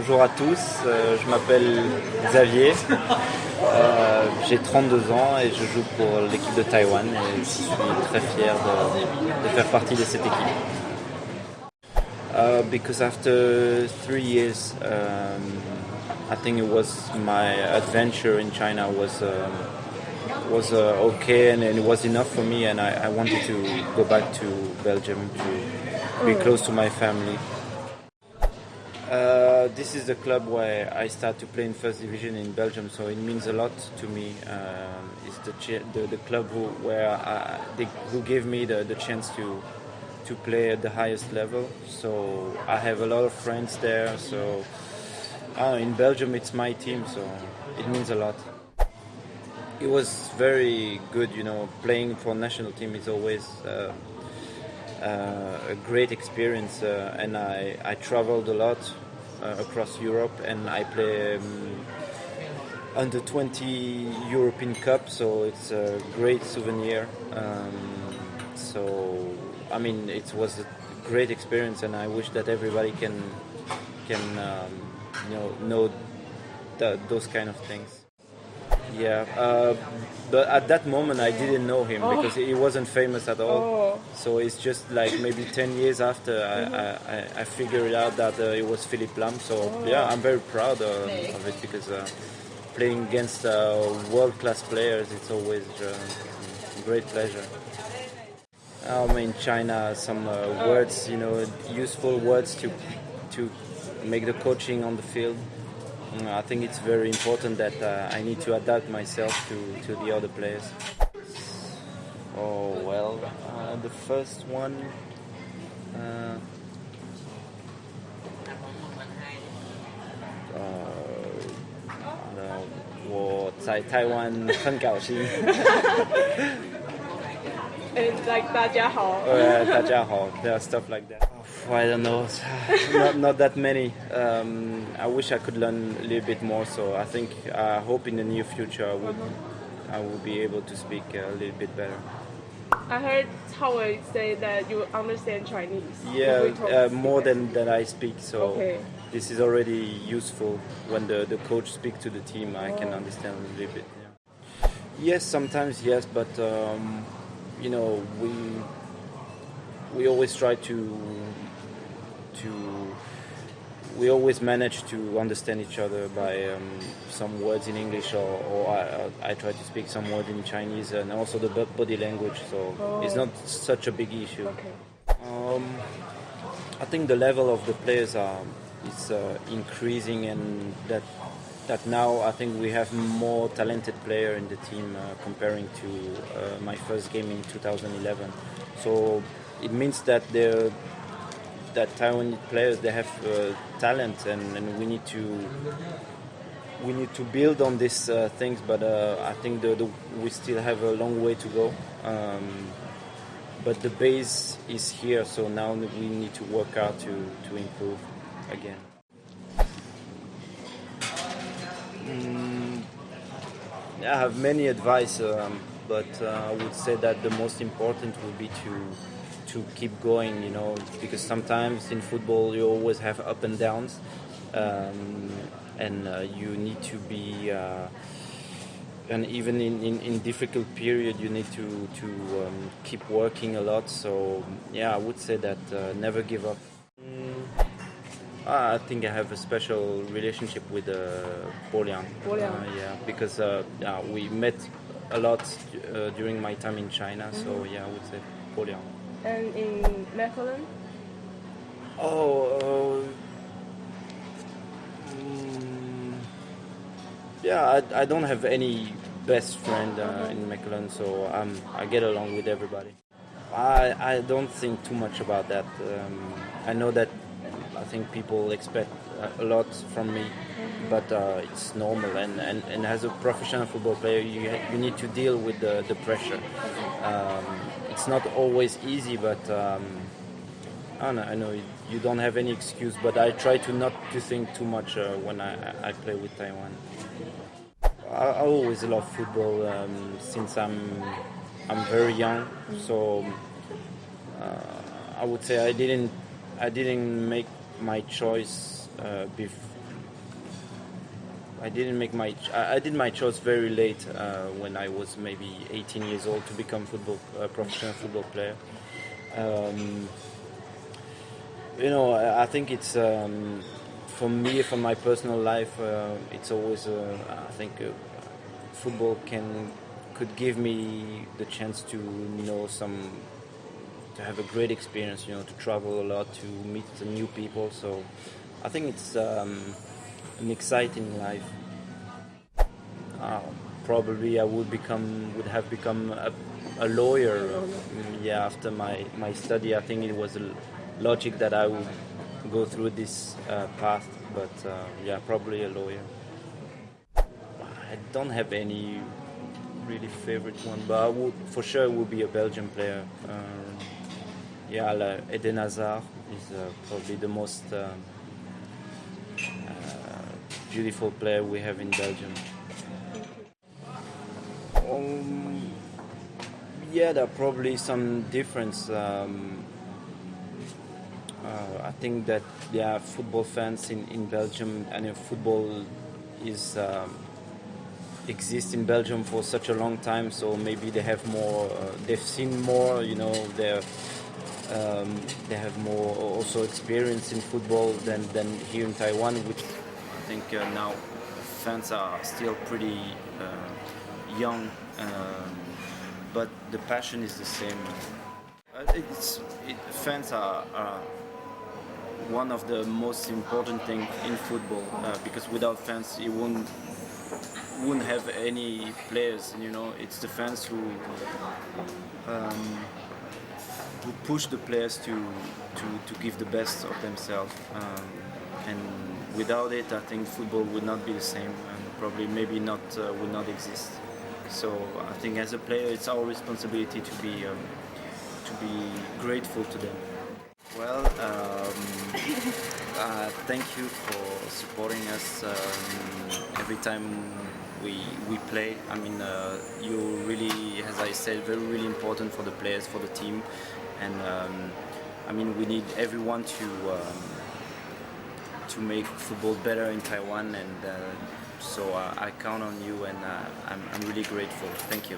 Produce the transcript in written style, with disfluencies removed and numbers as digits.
Bonjour à tous, je m'appelle Xavier, j'ai 32 ans et je joue pour l'équipe de Taïwan et je suis très fier de faire partie de cette équipe. Because after 3 years, I think it was my adventure in China was okay and it was enough for me, and I wanted to go back to Belgium to be close to my family. This is the club where I start to play in first division in Belgium, so it means a lot to me. It's the club who gave me the chance to play at the highest level. So I have a lot of friends there. So in Belgium, it's my team, so it means a lot. It was very good, playing for national team is always a great experience, and I traveled a lot across Europe, and I play under 20 European Cup, so it's a great souvenir. It was a great experience, and I wish that everybody can know those kind of things. Yeah, but at that moment I didn't know him because he wasn't famous at all. So it's just like maybe 10 years after I figured out that it was Philippe Lam. So yeah, I'm very proud of it because playing against world-class players, it's always a great pleasure. In China, some words, useful words to make the coaching on the field. I think it's very important that I need to adapt myself to the other players. The first one. 我在台湾很高兴。And like 大家好.大家好. Yeah, stuff like that. I don't know, not that many. I wish I could learn a little bit more. So I hope in the near future I will be able to speak a little bit better. I heard Howard say that you understand Chinese. Yeah, more than I speak. So okay. This is already useful when the coach speaks to the team. I can understand a little bit. Yeah. Yes, sometimes yes, but we always try we always manage to understand each other by some words in English or I try to speak some words in Chinese, and also the body language, so it's not such a big issue. Okay. I think the level of the players is increasing, and that now I think we have more talented player in the team comparing to my first game in 2011. So it means that Taiwanese players, they have talent, and we need to build on these things. But I think we still have a long way to go. But the base is here, so now we need to work out to improve again. I have many advice, but I would say that the most important would be to keep going, because sometimes in football you always have up and downs, and you need to be, and even in difficult period you need to keep working a lot. So yeah, I would say that never give up. I think I have a special relationship with Po Liang. Yeah, because we met a lot during my time in China. Mm-hmm. So yeah, I would say Po Liang. And in Mechelen? I don't have any best friend in Mechelen, so I get along with everybody. I don't think too much about that. I know that I think people expect a lot from me, but it's normal. And as a professional football player, you need to deal with the pressure. It's not always easy, but I know you don't have any excuse. But I try to not to think too much when I play with Taiwan. I always love football since I'm very young. So I would say I didn't make my choice I didn't make I did my choice very late when I was maybe 18 years old to become professional football player. Um, I think it's for me, for my personal life, it's always I think football could give me the chance to to have a great experience, to travel a lot, to meet some new people. So I think it's an exciting life. Uh, Probably I would have become a lawyer. Yeah, after my study, I think it was a logic that I would go through this path. But yeah, probably a lawyer. I don't have any really favorite one, but I would for sure would be a Belgian player. Yeah, like Eden Hazard is probably the most beautiful player we have in Belgium. Um, yeah, there are probably some difference. I think that football fans in Belgium and football is exists in Belgium for such a long time, so maybe they have more. They've seen more. They have more also experience in football than here in Taiwan, which I think now fans are still pretty young, but the passion is the same. Fans are one of the most important things in football because without fans you wouldn't have any players. It's the fans who push the players to give the best of themselves. And without it, I think football would not be the same, and probably maybe not would not exist. So I think as a player, it's our responsibility to be grateful to them. Well, thank you for supporting us every time we play. I mean, you really, as I said, really important for the players, for the team, and I mean, we need everyone to make football better in Taiwan, and so I count on you, and I'm really grateful. Thank you.